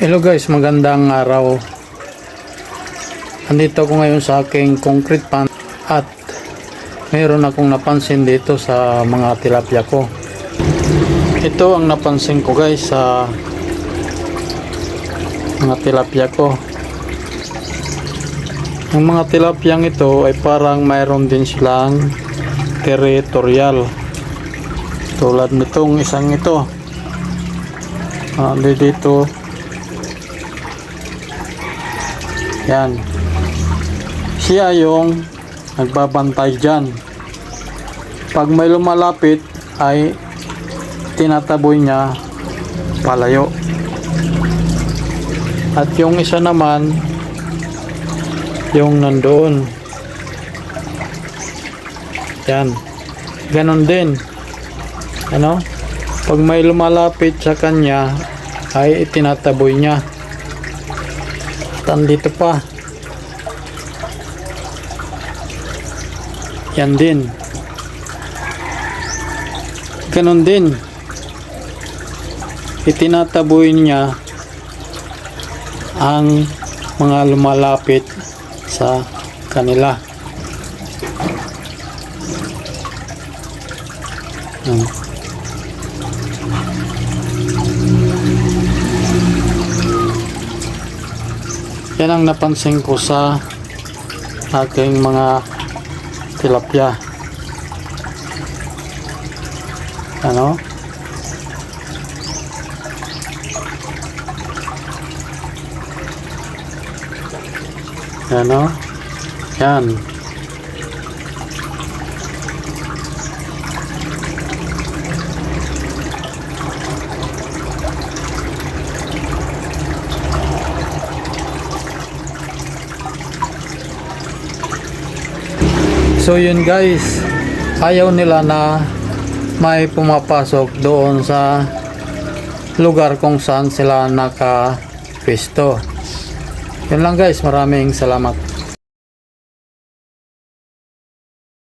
Hello guys, magandang araw. Andito ako ngayon sa aking concrete pond at mayroon akong napansin dito sa mga tilapia ko. Ito ang napansin ko guys sa mga tilapia ko. Ang mga tilapiyang ito ay parang mayroon din silang territorial. Tulad nitong isang ito. Dito. Yan. Siya yung nagbabantay dyan. Pag may lumalapit ay tinataboy niya palayo. At yung isa naman yung nandoon. Yan. Ganon din. Ano? Pag may lumalapit sa kanya ay tinataboy niya. Andito pa. Yan din. Ganon din. Itinataboy niya ang mga lumalapit sa kanila. Yan ang napansin ko sa aking mga tilapia. Ano? Ano? Yan. So yun guys, ayaw nila na may pumapasok doon sa lugar kung saan sila nakapwesto. Yun lang guys, maraming salamat.